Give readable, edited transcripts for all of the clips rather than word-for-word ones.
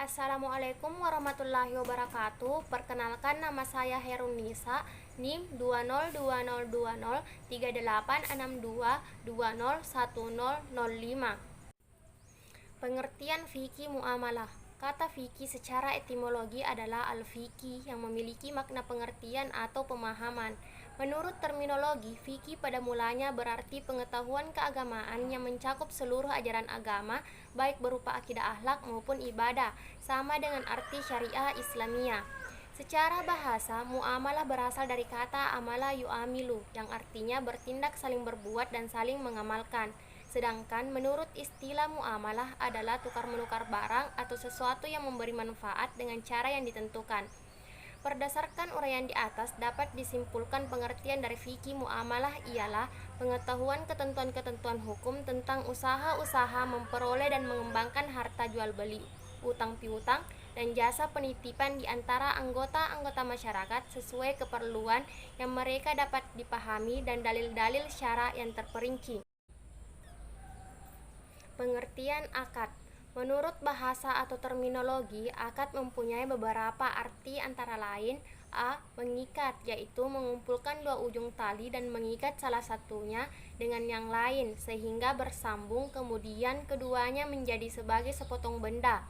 Assalamualaikum warahmatullahi wabarakatuh. Perkenalkan, nama saya Herunisa, NIM 202203862201005. Pengertian fikih muamalah. Kata fikih secara etimologi adalah al-fiqih yang memiliki makna pengertian atau pemahaman. Menurut terminologi, fikih pada mulanya berarti pengetahuan keagamaan yang mencakup seluruh ajaran agama, baik berupa akidah, akhlak maupun ibadah, sama dengan arti syariah Islamiyah. Secara bahasa, muamalah berasal dari kata amala yu'amilu, yang artinya bertindak, saling berbuat, dan saling mengamalkan. Sedangkan menurut istilah muamalah adalah tukar-menukar barang atau sesuatu yang memberi manfaat dengan cara yang ditentukan. Berdasarkan uraian di atas, dapat disimpulkan pengertian dari fikih muamalah ialah pengetahuan ketentuan-ketentuan hukum tentang usaha-usaha memperoleh dan mengembangkan harta jual beli, utang piutang, dan jasa penitipan di antara anggota-anggota masyarakat sesuai keperluan yang mereka dapat dipahami dan dalil-dalil syara yang terperinci. Pengertian akad. Menurut bahasa atau terminologi, akad mempunyai beberapa arti antara lain: a. Mengikat, yaitu mengumpulkan dua ujung tali dan mengikat salah satunya dengan yang lain sehingga bersambung, kemudian keduanya menjadi sebagai sepotong benda.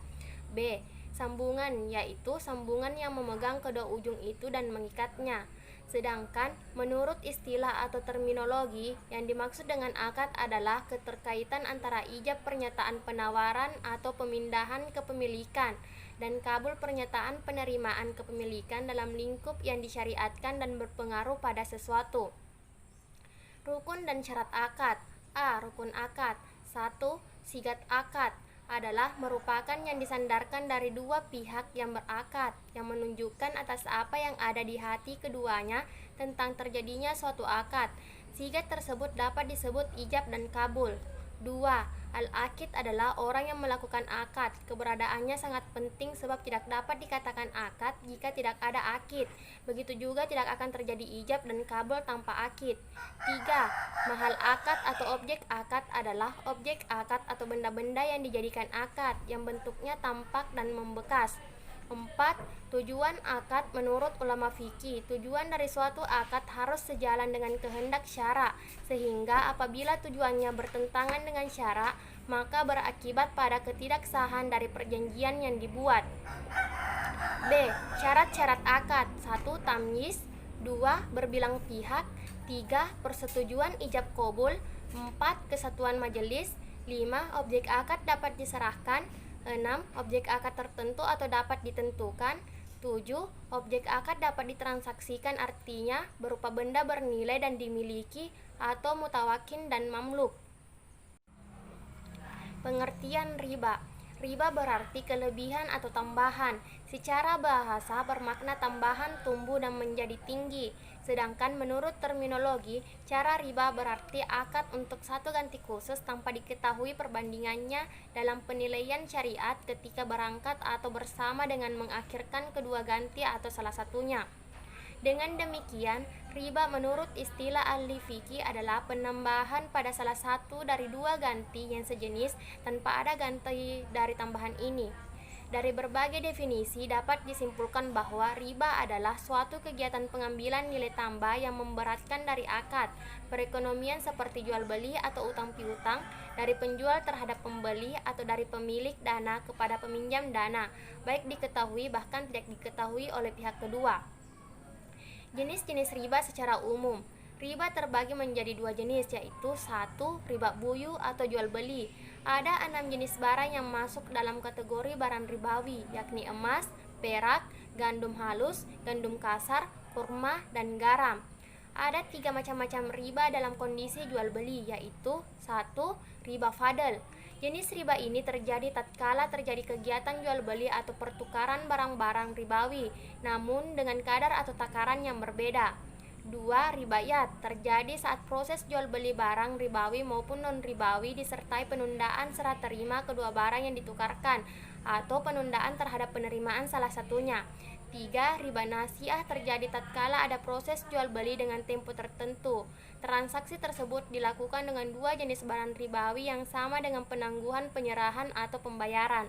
B. Sambungan, yaitu sambungan yang memegang kedua ujung itu dan mengikatnya. Sedangkan menurut istilah atau terminologi, yang dimaksud dengan akad adalah keterkaitan antara ijab pernyataan penawaran atau pemindahan kepemilikan dan kabul pernyataan penerimaan kepemilikan dalam lingkup yang disyariatkan dan berpengaruh pada sesuatu. Rukun dan syarat akad. A. Rukun akad. 1. Sigat akad adalah merupakan yang disandarkan dari dua pihak yang berakad, yang menunjukkan atas apa yang ada di hati keduanya tentang terjadinya suatu akad. Sigat tersebut dapat disebut ijab dan kabul. 2. Al-akid adalah orang yang melakukan akad. Keberadaannya sangat penting sebab tidak dapat dikatakan akad jika tidak ada akid. Begitu juga tidak akan terjadi ijab dan kabul tanpa akid. 3. Mahal akad atau objek akad adalah objek akad atau benda-benda yang dijadikan akad, yang bentuknya tampak dan membekas. 4. Tujuan akad. Menurut ulama fikih, tujuan dari suatu akad harus sejalan dengan kehendak syara, sehingga apabila tujuannya bertentangan dengan syara, maka berakibat pada ketidaksahan dari perjanjian yang dibuat. B. Syarat-syarat akad. 1. Tamyiz. 2. Berbilang pihak. 3. Persetujuan ijab kabul. 4. Kesatuan majelis. 5. Objek akad dapat diserahkan. 6. Objek akad tertentu atau dapat ditentukan. 7. Objek akad dapat ditransaksikan, artinya berupa benda bernilai dan dimiliki atau mutawakin dan mamluk. Pengertian riba. Riba berarti kelebihan atau tambahan. Secara bahasa bermakna tambahan, tumbuh dan menjadi tinggi. Sedangkan menurut terminologi, cara riba berarti akad untuk satu ganti khusus tanpa diketahui perbandingannya dalam penilaian syariat ketika berangkat atau bersama dengan mengakhirkan kedua ganti atau salah satunya. Dengan demikian, riba menurut istilah ahli fikih adalah penambahan pada salah satu dari dua ganti yang sejenis tanpa ada ganti dari tambahan ini. Dari berbagai definisi dapat disimpulkan bahwa riba adalah suatu kegiatan pengambilan nilai tambah yang memberatkan dari akad perekonomian seperti jual beli atau utang piutang, dari penjual terhadap pembeli atau dari pemilik dana kepada peminjam dana, baik diketahui bahkan tidak diketahui oleh pihak kedua. Jenis-jenis riba secara umum. Riba terbagi menjadi dua jenis, yaitu 1. Riba buyu atau jual beli. Ada 6 jenis barang yang masuk dalam kategori barang ribawi, yakni emas, perak, gandum halus, gandum kasar, kurma, dan garam. Ada 3 macam-macam riba dalam kondisi jual beli, yaitu 1. Riba fadl. Jenis riba ini terjadi tatkala terjadi kegiatan jual beli atau pertukaran barang-barang ribawi, namun dengan kadar atau takaran yang berbeda. 2. Ribayat. Terjadi saat proses jual beli barang ribawi maupun non-ribawi disertai penundaan serah terima kedua barang yang ditukarkan atau penundaan terhadap penerimaan salah satunya. 3. Riba nasiah. Terjadi tatkala ada proses jual beli dengan tempo tertentu. Transaksi tersebut dilakukan dengan dua jenis barang ribawi yang sama dengan penangguhan penyerahan atau pembayaran.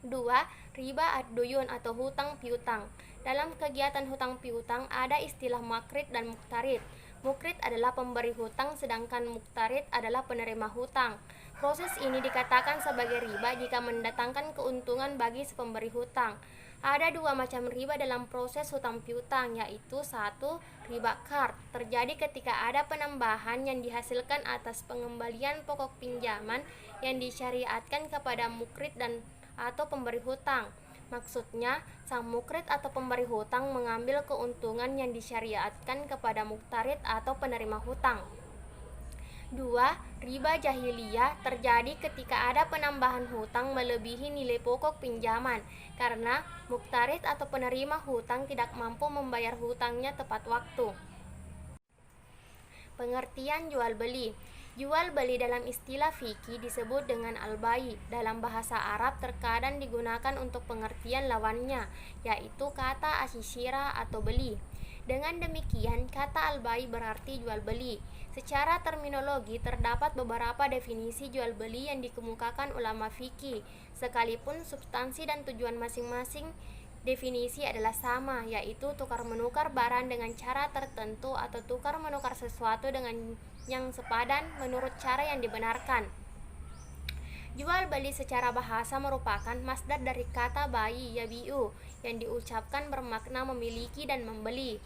2. Riba ad-duyun atau hutang piutang. Dalam kegiatan hutang piutang ada istilah mukrid dan muktarid. Mukrid adalah pemberi hutang sedangkan muktarid adalah penerima hutang. Proses ini dikatakan sebagai riba jika mendatangkan keuntungan bagi si pemberi hutang. Ada dua macam riba dalam proses hutang piutang, yaitu 1. Riba qard, terjadi ketika ada penambahan yang dihasilkan atas pengembalian pokok pinjaman yang disyariatkan kepada mukrid dan atau pemberi hutang. Maksudnya, sang mukrid atau pemberi hutang mengambil keuntungan yang disyariatkan kepada muktarid atau penerima hutang. 2. Riba jahiliyah terjadi ketika ada penambahan hutang melebihi nilai pokok pinjaman karena muktarid atau penerima hutang tidak mampu membayar hutangnya tepat waktu. Pengertian jual beli. Jual beli dalam istilah fikih disebut dengan al-bai'. Dalam bahasa Arab terkadang digunakan untuk pengertian lawannya, yaitu kata asyishira atau beli. Dengan demikian, kata al-bai' berarti jual beli. Secara terminologi terdapat beberapa definisi jual beli yang dikemukakan ulama fikih, sekalipun substansi dan tujuan masing-masing definisi adalah sama, yaitu tukar menukar barang dengan cara tertentu atau tukar menukar sesuatu dengan yang sepadan menurut cara yang dibenarkan. Jual beli secara bahasa merupakan masdar dari kata bai yabi'u yang diucapkan bermakna memiliki dan membeli.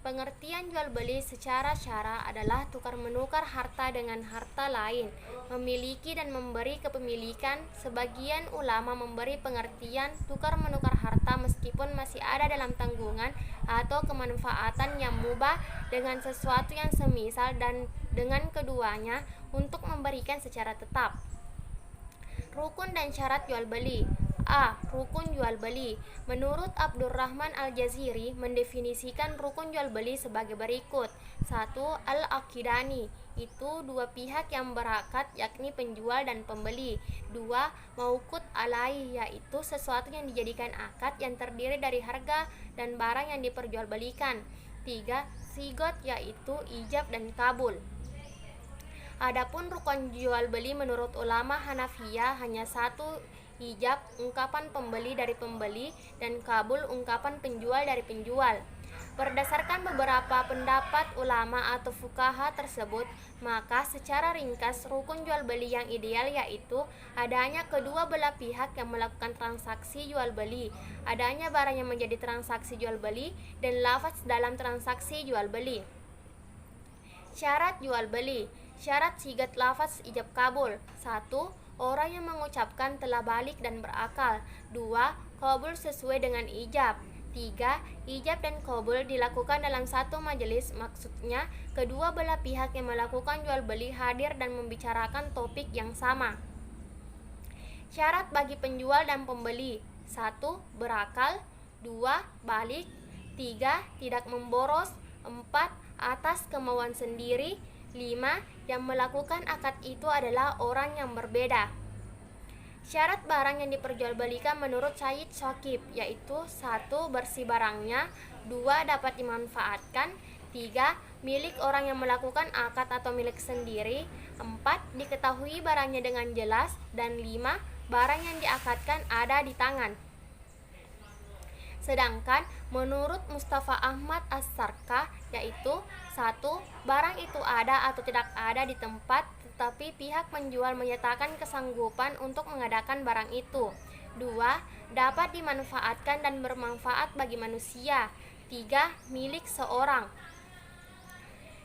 Pengertian jual beli secara syara adalah tukar menukar harta dengan harta lain, memiliki dan memberi kepemilikan. Sebagian ulama memberi pengertian tukar menukar harta meskipun masih ada dalam tanggungan atau kemanfaatan yang mubah dengan sesuatu yang semisal dan dengan keduanya untuk memberikan secara tetap. Rukun dan syarat jual beli. A. Rukun jual beli. Menurut Abdurrahman Al-Jaziri mendefinisikan rukun jual beli sebagai berikut. 1. Al-aqidani, itu dua pihak yang berakad yakni penjual dan pembeli. 2. Mauqud alai, yaitu sesuatu yang dijadikan akad yang terdiri dari harga dan barang yang diperjualbelikan. 3. Sigot, yaitu ijab dan kabul. Adapun rukun jual beli menurut ulama Hanafiyah hanya 1. Ijab, ungkapan pembeli dari pembeli, dan kabul, ungkapan penjual dari penjual. Berdasarkan beberapa pendapat ulama atau fuqaha tersebut, maka secara ringkas rukun jual beli yang ideal yaitu adanya kedua belah pihak yang melakukan transaksi jual beli, adanya barang yang menjadi transaksi jual beli, dan lafaz dalam transaksi jual beli. Syarat jual beli. Syarat sigat lafaz ijab kabul. 1. Orang yang mengucapkan telah balik dan berakal. 2. Qabul sesuai dengan ijab. 3. Ijab dan qabul dilakukan dalam satu majelis, maksudnya kedua belah pihak yang melakukan jual beli hadir dan membicarakan topik yang sama. Syarat bagi penjual dan pembeli. 1. Berakal. 2. Balik. 3. Tidak memboros. 4. Atas kemauan sendiri. 5. Yang melakukan akad itu adalah orang yang berbeda. Syarat barang yang diperjualbelikan menurut Sayyid Shaqib yaitu 1. Bersih barangnya. 2. Dapat dimanfaatkan. 3. Milik orang yang melakukan akad atau milik sendiri. 4. Diketahui barangnya dengan jelas. Dan 5. Barang yang diakadkan ada di tangan. Sedangkan menurut Mustafa Ahmad As-Sarkah yaitu 1. Barang itu ada atau tidak ada di tempat, tetapi pihak penjual menyatakan kesanggupan untuk mengadakan barang itu. 2. Dapat dimanfaatkan dan bermanfaat bagi manusia. 3. Milik seorang.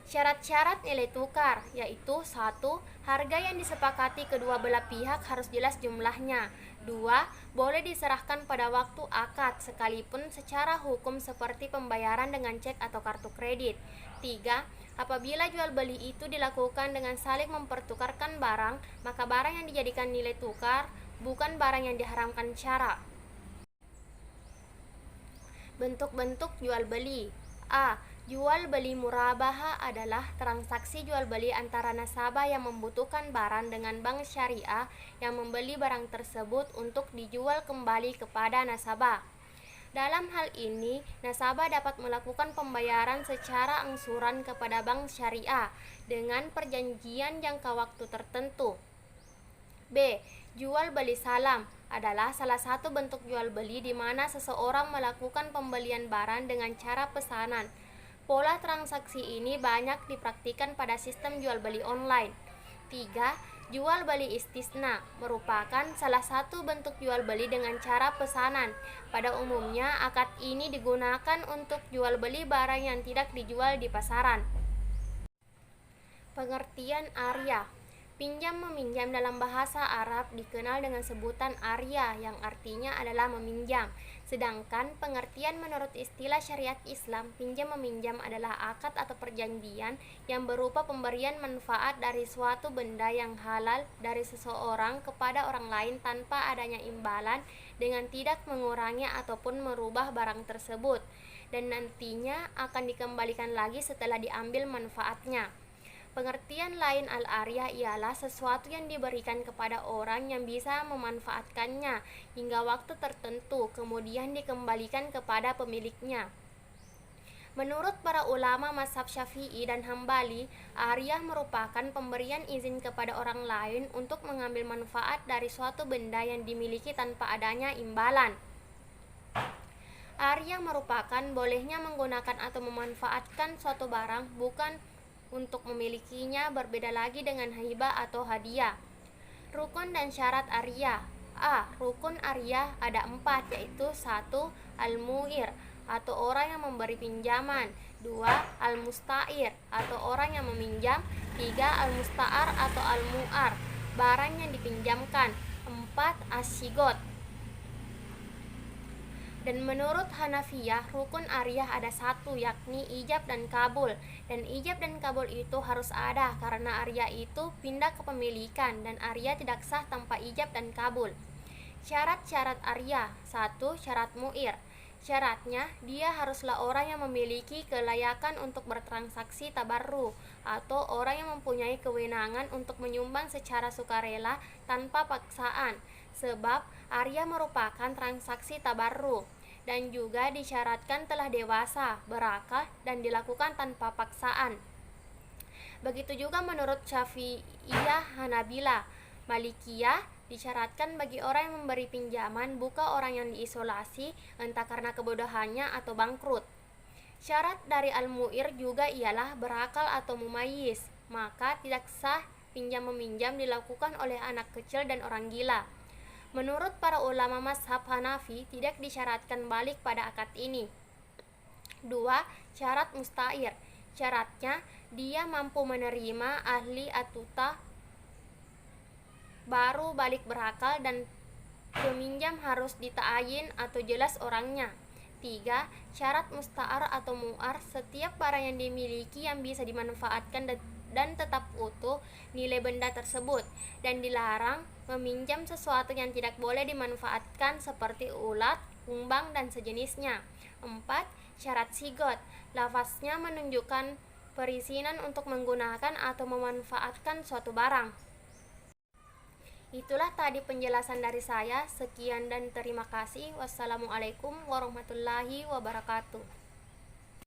Syarat-syarat nilai tukar yaitu 1. Harga yang disepakati kedua belah pihak harus jelas jumlahnya. 2. Boleh diserahkan pada waktu akad sekalipun secara hukum seperti pembayaran dengan cek atau kartu kredit. 3. Apabila jual beli itu dilakukan dengan saling mempertukarkan barang, maka barang yang dijadikan nilai tukar bukan barang yang diharamkan syara. Bentuk-bentuk jual beli. A. Jual beli murabaha adalah transaksi jual beli antara nasabah yang membutuhkan barang dengan bank syariah yang membeli barang tersebut untuk dijual kembali kepada nasabah. Dalam hal ini, nasabah dapat melakukan pembayaran secara angsuran kepada bank syariah dengan perjanjian jangka waktu tertentu. B. Jual beli salam. adalah salah satu bentuk jual beli di mana seseorang melakukan pembelian barang dengan cara pesanan. Pola transaksi ini banyak dipraktikkan pada sistem jual beli online. 3. Jual beli istisna merupakan salah satu bentuk jual beli dengan cara pesanan. Pada umumnya, akad ini digunakan untuk jual beli barang yang tidak dijual di pasaran. Pengertian arya. Pinjam meminjam dalam bahasa Arab dikenal dengan sebutan arya yang artinya adalah meminjam. Sedangkan pengertian menurut istilah syariat Islam, pinjam meminjam adalah akad atau perjanjian yang berupa pemberian manfaat dari suatu benda yang halal dari seseorang kepada orang lain tanpa adanya imbalan dengan tidak mengurangi ataupun merubah barang tersebut dan nantinya akan dikembalikan lagi setelah diambil manfaatnya. Pengertian lain al-arya ialah sesuatu yang diberikan kepada orang yang bisa memanfaatkannya hingga waktu tertentu, kemudian dikembalikan kepada pemiliknya. Menurut para ulama mazhab Syafi'i dan Hambali, arya merupakan pemberian izin kepada orang lain untuk mengambil manfaat dari suatu benda yang dimiliki tanpa adanya imbalan. Arya merupakan bolehnya menggunakan atau memanfaatkan suatu barang bukan untuk memilikinya, berbeda lagi dengan hibah atau hadiah. Rukun dan syarat arya. A. Rukun arya ada 4, yaitu 1. Al-mu'ir atau orang yang memberi pinjaman. 2. Al-musta'ir atau orang yang meminjam. 3. Al-musta'ar atau al-mu'ar, barang yang dipinjamkan. 4. As-sigot. Dan menurut Hanafiyah, rukun arya ada 1, yakni ijab dan kabul. Dan ijab dan kabul itu harus ada karena arya itu pindah kepemilikan dan arya tidak sah tanpa ijab dan kabul. Syarat-syarat arya. 1. Syarat mu'ir. Syaratnya, dia haruslah orang yang memiliki kelayakan untuk bertransaksi tabarru atau orang yang mempunyai kewenangan untuk menyumbang secara sukarela tanpa paksaan, sebab arya merupakan transaksi tabarru. Dan juga disyaratkan telah dewasa, berakal, dan dilakukan tanpa paksaan. Begitu juga menurut Syafi'iyah, Hanabilah, Malikiyah, disyaratkan bagi orang yang memberi pinjaman bukan orang yang diisolasi, entah karena kebodohannya atau bangkrut. Syarat dari al-mu'ir juga ialah berakal atau mumayyiz, maka tidak sah pinjam-meminjam dilakukan oleh anak kecil dan orang gila. Menurut para ulama mazhab Hanafi, tidak disyaratkan balik pada akad ini. 2. Syarat musta'ir. Syaratnya, dia mampu menerima ahli atuta baru balik berakal dan peminjam harus dita'ayin atau jelas orangnya. 3. Syarat musta'ar atau mu'ar. Setiap barang yang dimiliki yang bisa dimanfaatkan dan tetap utuh nilai benda tersebut, dan dilarang meminjam sesuatu yang tidak boleh dimanfaatkan seperti ulat, kumbang, dan sejenisnya. 4. Syarat sigot. Lafaznya menunjukkan perizinan untuk menggunakan atau memanfaatkan suatu barang. Itulah tadi penjelasan dari saya. Sekian dan terima kasih. Wassalamualaikum warahmatullahi wabarakatuh.